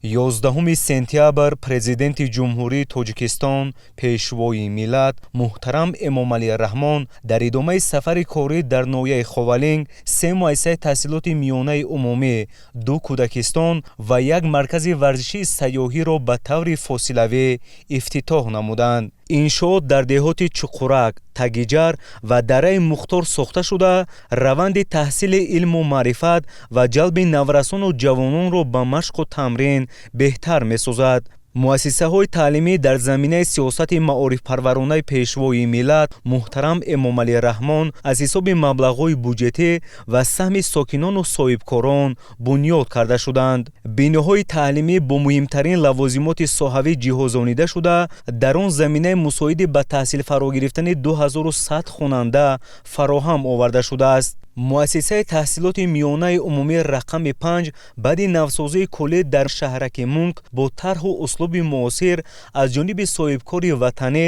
11 سپتامبر президенти ҷумҳурии Тоҷикистон пешвои миллат муҳтарам Эмомалӣ Раҳмон дар идомаи сафари корӣ дар ноҳияи Ховалинг 3 муассисаи таҳсилоти миёнаи умумӣ, 2 кӯдакистон ва 1 маркази варзишии сайёҳиро ба таври фосилавӣ ифтитоҳ намуданд. иншоот дар деҳоти Чуқурак, Тагиҷар ва Дараи Мухтор сохта шуда, раванди таҳсили илму маърифат ва ҷалби наврасону ҷавононро ба машқу тамрин беҳтар месозад. муассисаҳои таълимӣ дар заминаи сиёсати маорифпарваронаи пешвои миллат муҳтарам Эмомалӣ Раҳмон аз ҳисоби маблағҳои буҷетӣ ва саҳми сокинону соҳибкорон бунёд карда шуданд. биноҳои таълимӣ бо муҳимтарин лавозимоти соҳавӣ ҷиҳозонида шуда, дар он заминаи мусоиди ба таҳсил фаро гирифтани 2100 хонанда фароҳам оварда шудааст. муассисаи таҳсилоти миёнаи умумӣ рақами 5 баъди навсозии куллӣ дар шаҳраки Мунк бо тарҳу услуби муосир аз ҷониби соҳибкори ватанӣ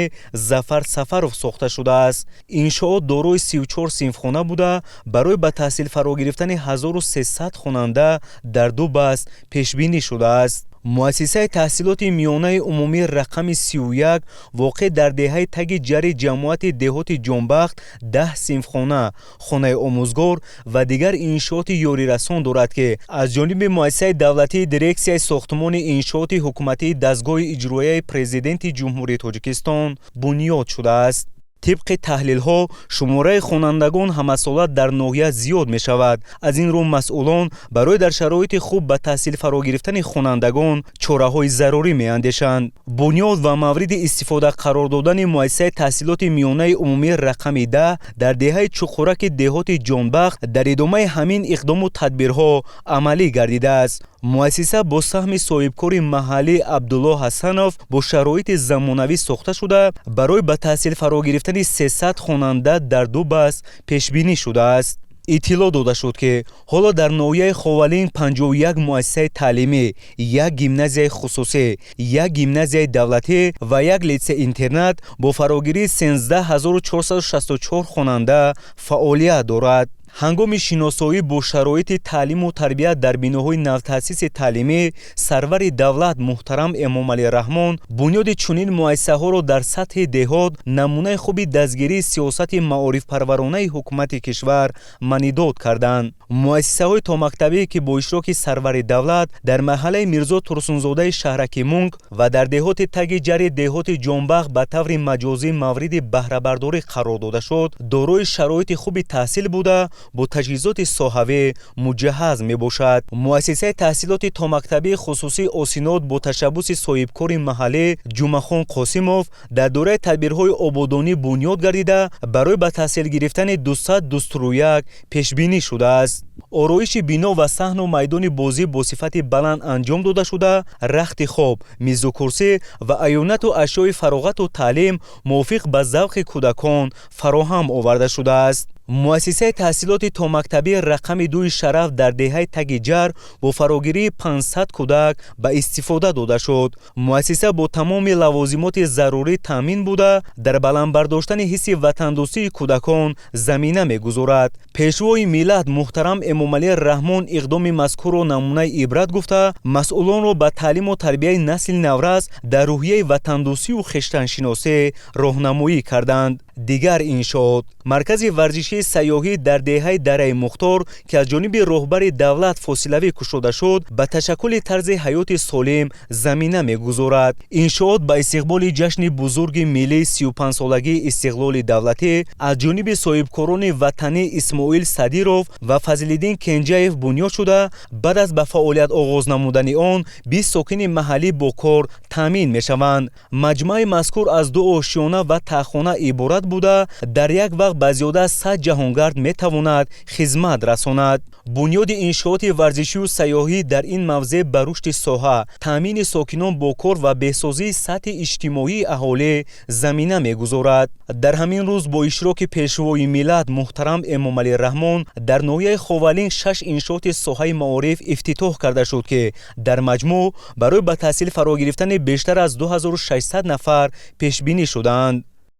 Зафар Сафаров сохта шудааст. иншоот дорои 34 синфхона буда, барои ба таҳсил фаро гирифтани 1300 хонанда дар 2 баст пешбинӣ шудааст. муассисаи таҳсилоти миёнаи умумӣ рақами 31 воқеъ дар деҳаи Таги ҷари ҷамоати деҳоти Ҷонбахт 10 синфхона, хонаи омӯзгор ва дигар иншооти ёрирасон дорад, ки аз ҷониби муассисаи давлатии дирексияи сохтмони иншооти ҳукуматии дастгоҳи иҷроияи президенти ҷумҳурии Тоҷикистон бунёд шудааст. тибқи таҳлилҳо, шумораи хонандагон ҳамасола дар ноҳия зиёд мешавад. аз ин рӯ масъулон барои дар шароити хуб ба таҳсил фаро гирифтани хонандагон чораҳои зарурӣ меандешанд. бунёд ва мавриди истифода қарор додани муассисаи таҳсилоти миёнаи умумӣ рақами 10 дар деҳаи Чуқураки деҳоти Ҷонбахт дар идомаи ҳамин иқдому тадбирҳо амалӣ гардидааст. муассиса бо саҳми соҳибкори маҳаллӣ Абдулло Ҳасанов бо шароити замонавӣ сохта шуда, барои ба таҳсил фаро гирифтани 300 хонанда дар 2 баст пешбинӣ шудааст. иттилоъ дода шуд, ки ҳоло дар ноҳияи Ховалинг 51 муассисаи таълимӣ, 1 гимназияи хусусӣ, 1 гимназияи давлатӣ ва 1 литсей-интернат бо фарогирии 13464 хонанда фаъолият дорад. ҳангоми шиносоӣ бо шароити таълиму тарбият дар биноҳои навтаъсиси таълимӣ, сарвари давлат муҳтарам Эмомалӣ Раҳмон бунёди чунин муассисаҳоро дар сатҳи деҳот намунаи хуби дастгирии сиёсати маорифпарваронаи ҳукумати кишвар манидод карданд. муассисаҳои томактабӣ, ки бо иштироки сарвари давлат дар маҳаллаи Мирзо Турсунзодаи шаҳраки Мунк ва дар деҳоти Таги ҷари деҳоти Ҷонбахт ба таври маҷозӣ мавриди баҳрабардорӣ қарор дода шуд, дорои шароити хуби таҳсил буда, бо таҷҳизоти соҳавӣ муҷаҳҳаз мебошад. муассисаи таҳсилоти томактабии хусусии Осинод бо ташаббуси соҳибкори маҳаллӣ Ҷумахон Қосимов дар дораи тадбирҳои ободонӣ бунёд гардида, барои ба таҳсил гирифтани 200 дустуруяк пешбинӣ шудааст. ороиши бино ва саҳну майдони бозӣ бо сифати баланд анҷом дода шуда, рахти хоб, мизу курсӣ ва аёнату ашёи фароғату таълим мувофиқ ба завқи кӯдакон фароҳам оварда шудааст. муассисаи таҳсилоти томактабӣ рақами 2 шараф дар деҳаи Таги ҷар бо фарогирии 500 кӯдак ба истифода дода шуд. муассиса бо тамоми лавозимоти зарурӣ таъмин буда, дар баландбардоштани ҳисси ватандӯстии кӯдакон замина мегузорад. пешвои миллат муҳтарам Эмомалӣ Раҳмон иқдоми мазкурро намунаи ибрат гуфта, масъулонро ба таълиму тарбияи насли наврас дар рӯҳияи ватандӯстию хештаншиносӣ роҳнамоӣ карданд. дигар иншоот маркази варзишии сайёҳӣ дар деҳаи Дараи Мухтор, ки аз ҷониби роҳбари давлат фосилавӣ кушода шуд, ба ташаккули тарзи ҳаёти солим замина мегузорад. иншоот ба истиқболи ҷашни бузурги миллии 35-солагии истиқлоли давлатӣ аз ҷониби соҳибкорони ватанӣ Исмоил Садиров ва Фазлиддин Кенҷаев бунёд шуда, баъд аз ба фаъолият оғоз намудани он 20 сокини маҳаллӣ бо кор таъмин мешаванд. маҷмӯаи мазкур аз 2 ошиёна ва таххона иборат буда, дар як вақт ба зиёда аз 100 ҷаҳонгард метавонад хизмат расонад. бунёди иншооти варзишию сайёҳӣ дар ин мавзеъ ба рушди соҳа, таъмини сокинон бо кор ва беҳсозии сатҳи иҷтимоии аҳолӣ замина мегузорад. дар ҳамин рӯз бо иштироки пешвои миллат муҳтарам Эмомалӣ Раҳмон дар ноҳияи Ховалинг 6 иншооти соҳаи маориф ифтитоҳ карда шуд, ки дар маҷмӯъ барои ба таҳсил фаро гирифтани бештар аз 2600 нафар пешбинӣ шудаанд.